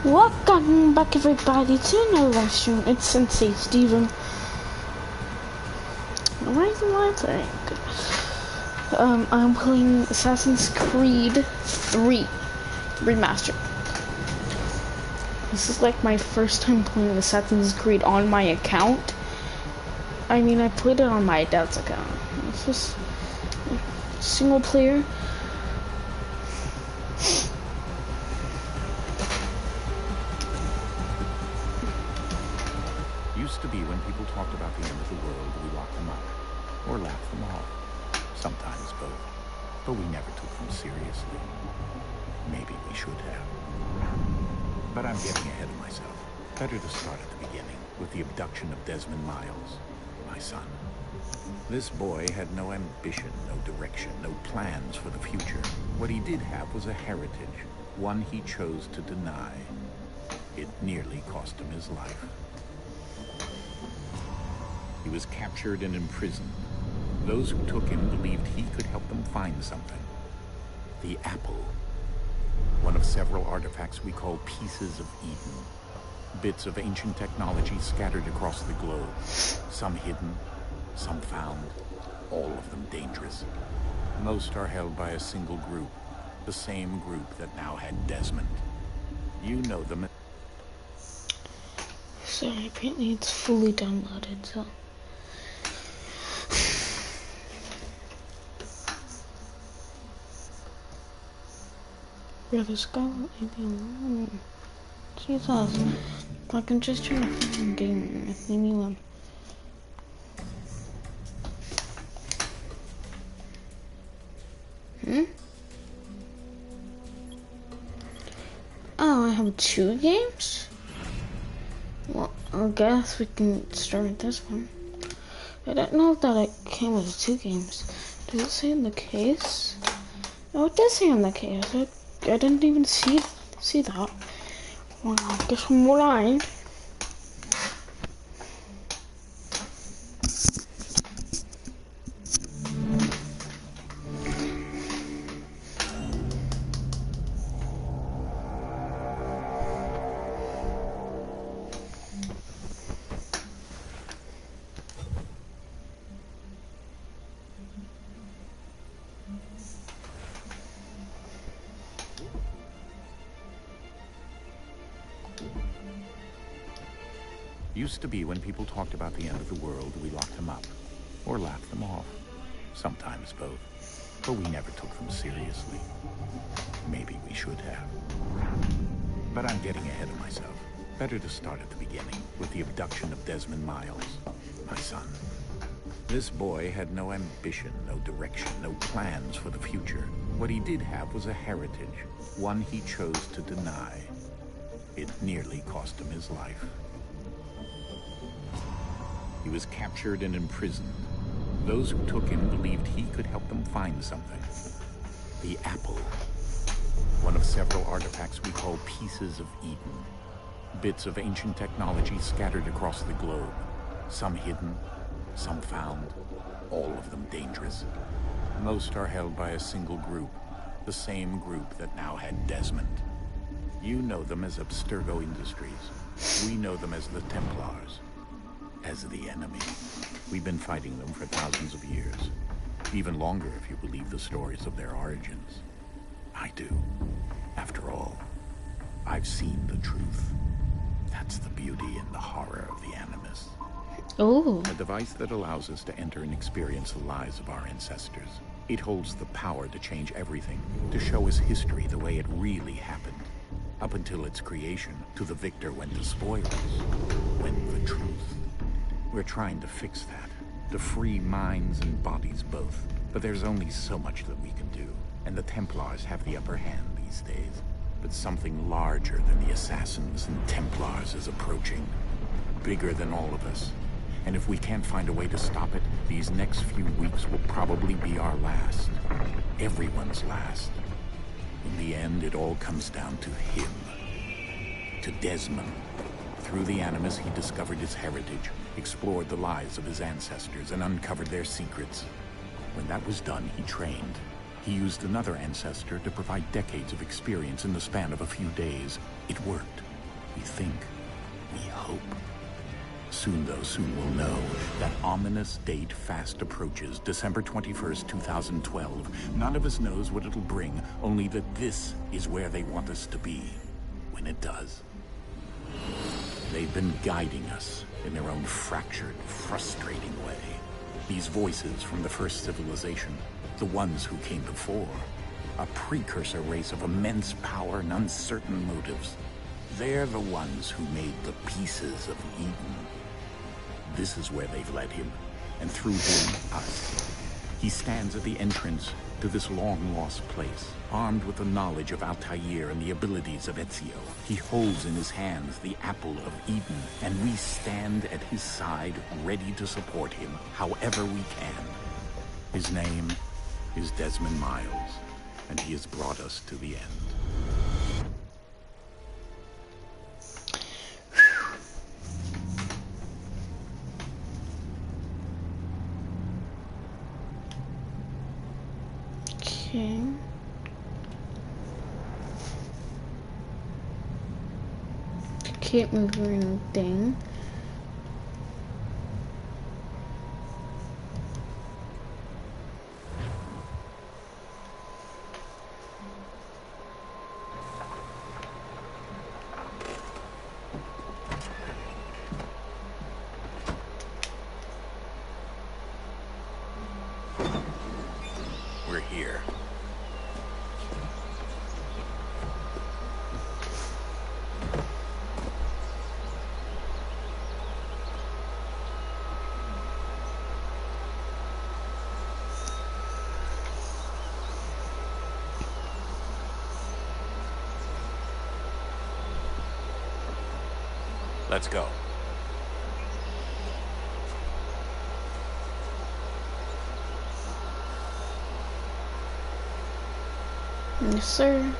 Welcome back everybody to another live stream. It's Sensei Steven. What am I playing? I'm playing Assassin's Creed 3 Remastered. This is like my first time playing Assassin's Creed on my account. I mean, I played it on my dad's account. This is single player. Used to be when people talked about the end of the world, we locked them up, or laughed them off. Sometimes both, but we never took them seriously. Maybe we should have. But I'm getting ahead of myself. Better to start at the beginning, with the abduction of Desmond Miles, my son. This boy had no ambition, no direction, no plans for the future. What he did have was a heritage, one he chose to deny. It nearly cost him his life. He was captured and imprisoned. Those who took him believed he could help them find something. The apple. One of several artifacts we call pieces of Eden. Bits of ancient technology scattered across the globe. Some hidden, some found, all of them dangerous. Most are held by a single group. The same group that now had Desmond. You know them. Sorry, apparently it's fully downloaded, so... Brother Scarlet, leave me alone. Jesus. I can just turn the fucking game. Leave me alone. Oh, I have 2 games? Well, I guess we can start with this one. I don't know that it came with 2 games. Does it say in the case? Oh, it does say in the case. I didn't even see that. Well, I guess I'm blind. Used to be when people talked about the end of the world, we locked them up, or laughed them off. Sometimes both, but we never took them seriously. Maybe we should have. But I'm getting ahead of myself. Better to start at the beginning, with the abduction of Desmond Miles, my son. This boy had no ambition, no direction, no plans for the future. What he did have was a heritage, one he chose to deny. It nearly cost him his life. He was captured and imprisoned. Those who took him believed he could help them find something. The apple. One of several artifacts we call pieces of Eden. Bits of ancient technology scattered across the globe. Some hidden, some found, all of them dangerous. Most are held by a single group. The same group that now had Desmond. You know them as Abstergo Industries. We know them as the Templars. As the enemy. We've been fighting them for thousands of years. Even longer if you believe the stories of their origins. I do. After all, I've seen the truth. That's the beauty and the horror of the Animus. Oh. A device that allows us to enter and experience the lives of our ancestors. It holds the power to change everything, to show us history the way it really happened. Up until its creation, to the victor went the spoils, went the truth. We're trying to fix that, to free minds and bodies both. But there's only so much that we can do, and the Templars have the upper hand these days. But something larger than the Assassins and Templars is approaching, bigger than all of us. And if we can't find a way to stop it, these next few weeks will probably be our last. Everyone's last. In the end, it all comes down to him. To Desmond. Through the Animus, he discovered his heritage, explored the lives of his ancestors, and uncovered their secrets. When that was done, he trained. He used another ancestor to provide decades of experience in the span of a few days. It worked. We think. We hope. Soon, though, soon we'll know. That ominous date fast approaches, December 21st, 2012. None of us knows what it'll bring, only that this is where they want us to be when it does. They've been guiding us in their own fractured, frustrating way. These voices from the first civilization, the ones who came before, a precursor race of immense power and uncertain motives. They're the ones who made the pieces of Eden. This is where they've led him, and through him, us. He stands at the entrance to this long-lost place, armed with the knowledge of Altair and the abilities of Ezio. He holds in his hands the apple of Eden, and we stand at his side, ready to support him however we can. His name is Desmond Miles, and he has brought us to the end. Okay. Can't move anything. We're here. Let's go. Yes, sir.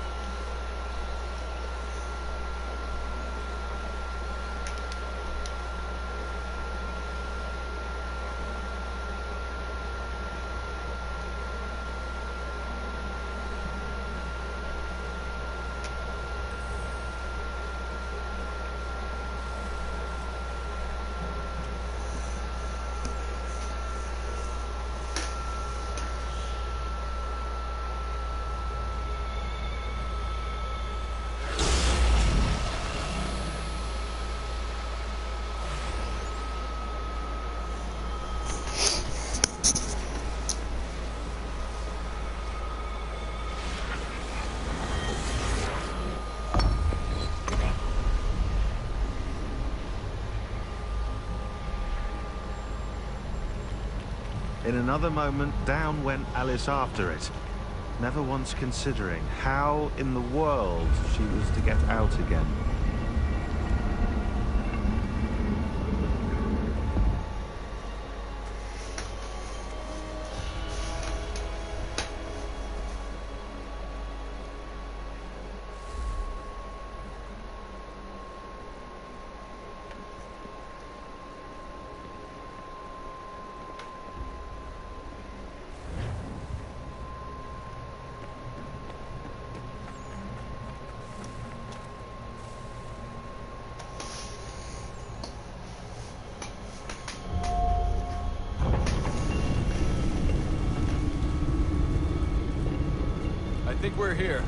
In another moment, down went Alice after it, never once considering how in the world she was to get out again. I think we're here.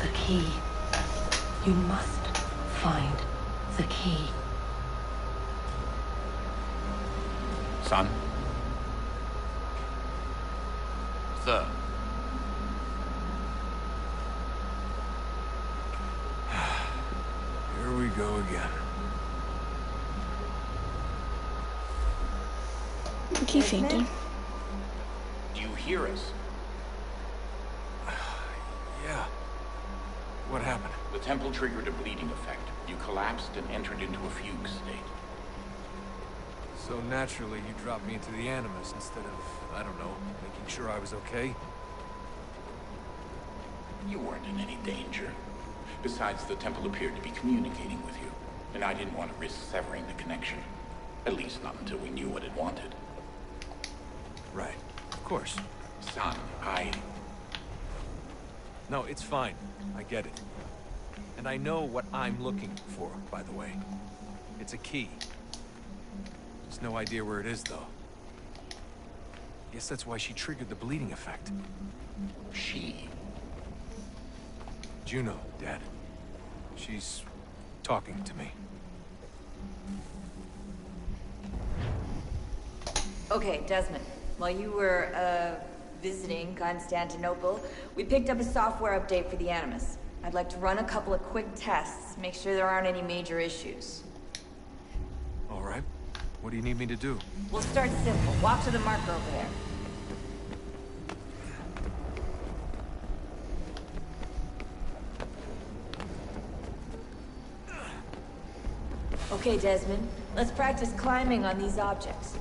key. You must find the key. Son? Sir. Here we go again. He fainted. Do you hear us? Yeah. What happened? The temple triggered a bleeding effect. You collapsed and entered into a fugue state. So naturally, you dropped me into the Animus instead of, I don't know, making sure I was okay? You weren't in any danger. Besides, the temple appeared to be communicating with you, and I didn't want to risk severing the connection. At least not until we knew what it wanted. Right. Of course. Son, No, it's fine. I get it. And I know what I'm looking for, by the way. It's a key. Just no idea where it is, though. Guess that's why she triggered the bleeding effect. She? Juno, Dad. She's talking to me. Okay, Desmond. While you were, visiting Constantinople, we picked up a software update for the Animus. I'd like to run a couple of quick tests, make sure there aren't any major issues. All right. What do you need me to do? We'll start simple. Walk to the marker over there. Okay, Desmond. Let's practice climbing on these objects.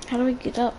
How do we get up?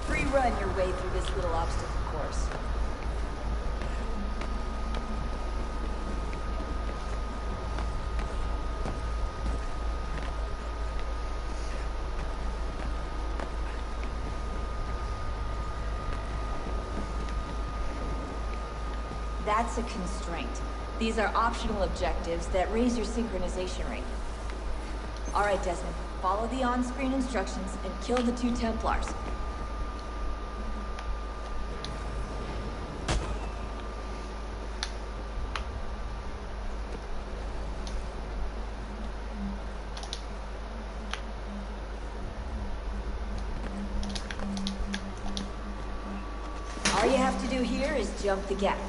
Free run your way through this little obstacle course. That's a constraint. These are optional objectives that raise your synchronization rate. All right, Desmond. Follow the on-screen instructions and kill the 2 Templars. All you have to do here is jump the gap.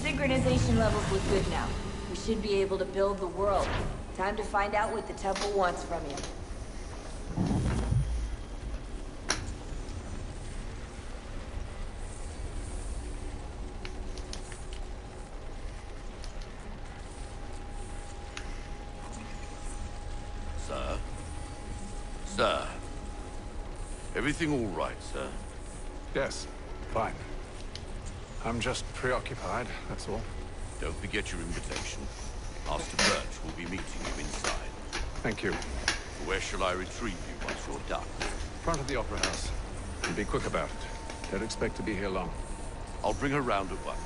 Synchronization levels look good now. We should be able to build the world. Time to find out what the temple wants from you. Sir? Sir? Everything all right, sir? Yes, fine. I'm just preoccupied, that's all. Don't forget your invitation. Master Birch will be meeting you inside. Thank you. Where shall I retrieve you once you're done? Front of the Opera House. And be quick about it. Don't expect to be here long. I'll bring her round at once.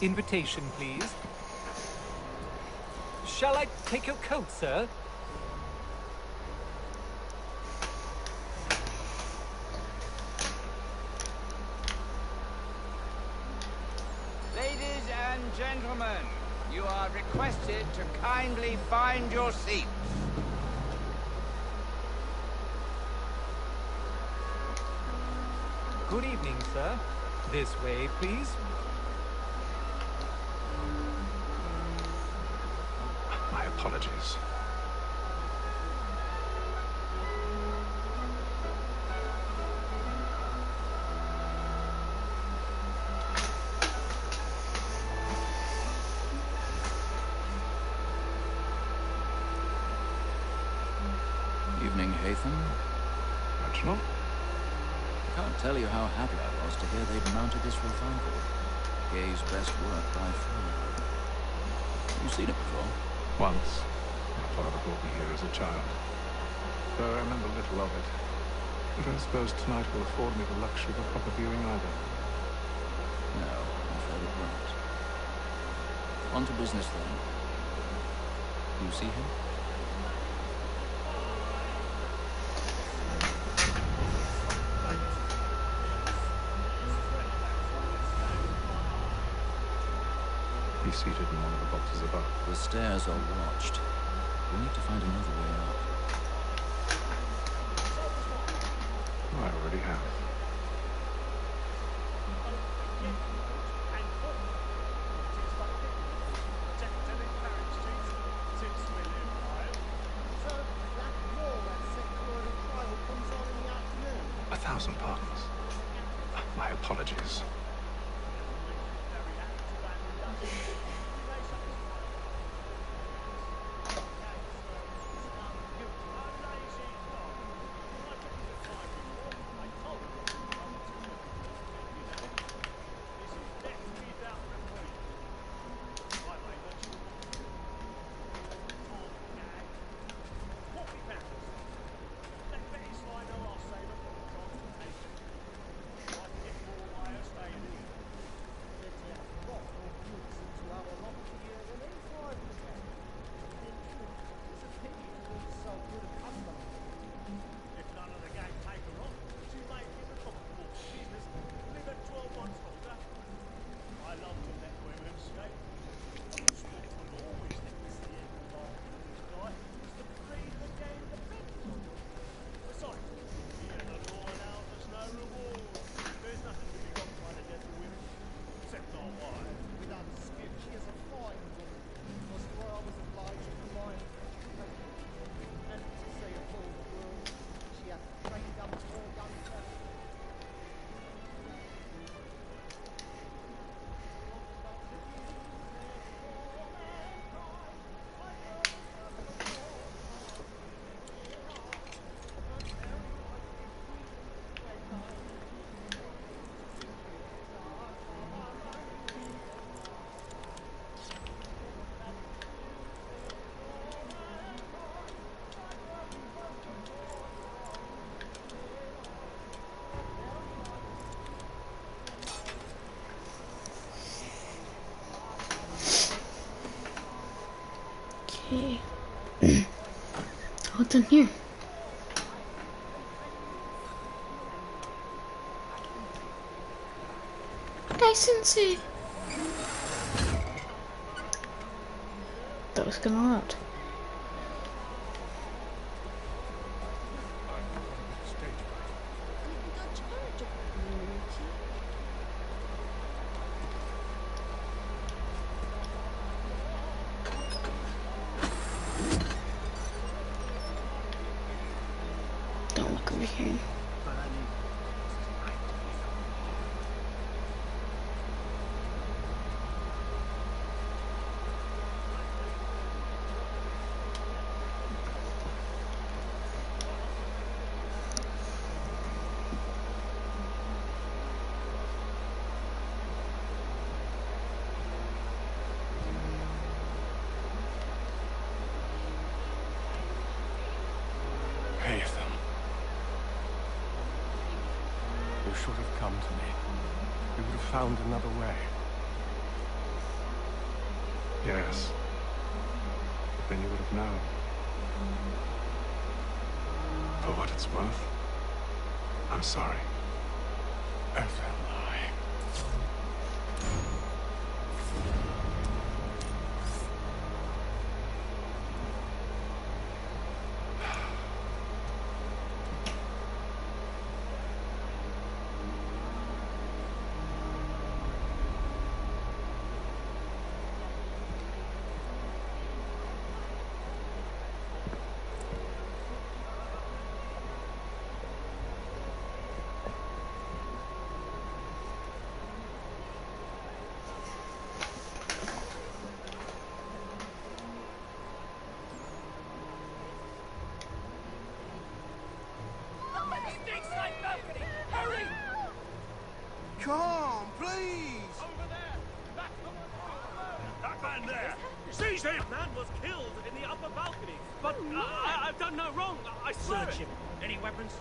Invitation, please. Shall I take your coat, sir? Ladies and gentlemen, you are requested to kindly find your seats. Good evening, sir. This way, please. My apologies. Evening, Haytham. Reginald? I can't tell you how happy I was to hear they'd mounted this revival. Gay's best work by far. You've seen it before? Once. My father brought me here as a child. Though I remember little of it. I don't suppose tonight will afford me the luxury of a proper viewing either. No, I'm afraid it won't. On to business then. You see him? He's seated in one of the boxes above. The stairs are watched. We need to find another way out. I already have. A thousand pardons. My apologies. Okay. What's in here? Sensei. That was kind of loud. Don't look over here. You should have come to me. We would have found another way. Yes. But then you would have known. For what it's worth, I'm sorry. As am I. Come, please! Over there! That man there! Seize him! That man was killed in the upper balcony. But I've done no wrong. I swear Search it. him. Any weapons?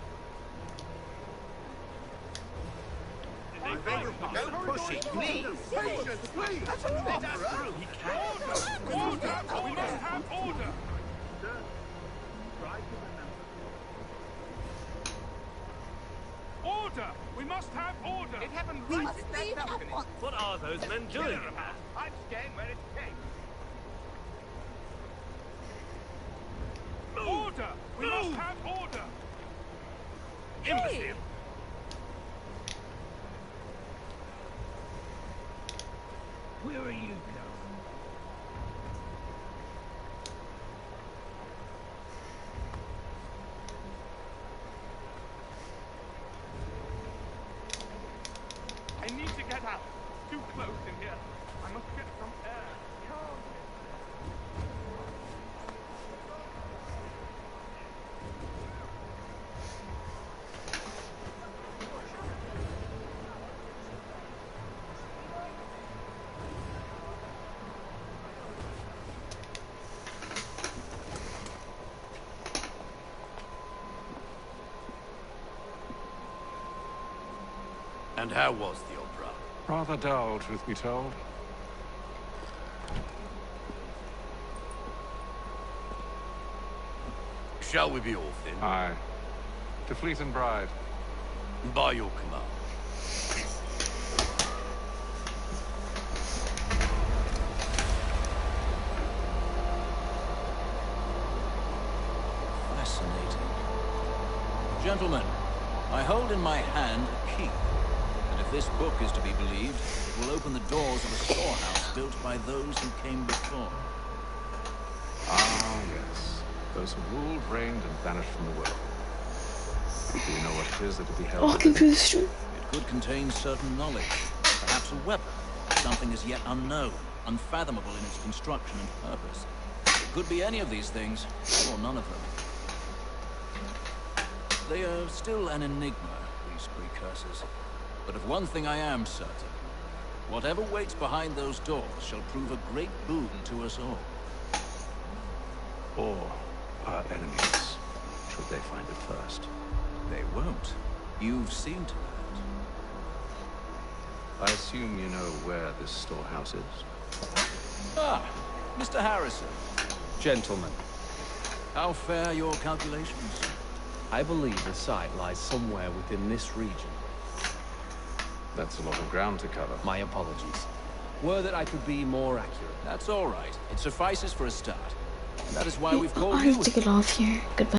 Don't push it, please! Patience, please! That's a lot for us! He can't. Order! We must have order! Order! We must have order! It happened right at that balcony. What are those men doing? I'm staying where it came. Order! We must have order! Imbecile! Where are you going? I need to get out. It's too close in here. I must get some air. And how was the opera? Rather dull, truth be told. Shall we be off then? Aye. To Fleet and Bride. By your command. Fascinating. Gentlemen, I hold in my hand a key. And if this book is to be believed, it will open the doors of a storehouse built by those who came before. Ah, yes. Those who ruled, reigned, and vanished from the world. Do you know what it is that will be held? Walking through the street. It could contain certain knowledge, perhaps a weapon, something as yet unknown, unfathomable in its construction and purpose. It could be any of these things, or none of them. They are still an enigma, these precursors. But of one thing I am certain. Whatever waits behind those doors shall prove a great boon to us all. Or our enemies, should they find it first. They won't. You've seen to that. I assume you know where this storehouse is? Ah, Mr. Harrison. Gentlemen, How fare your calculations? I believe the site lies somewhere within this region. That's a lot of ground to cover. My apologies. Were that I could be more accurate. That's all right. It suffices for a start. And that is why we've called I you. have to get off here. Goodbye.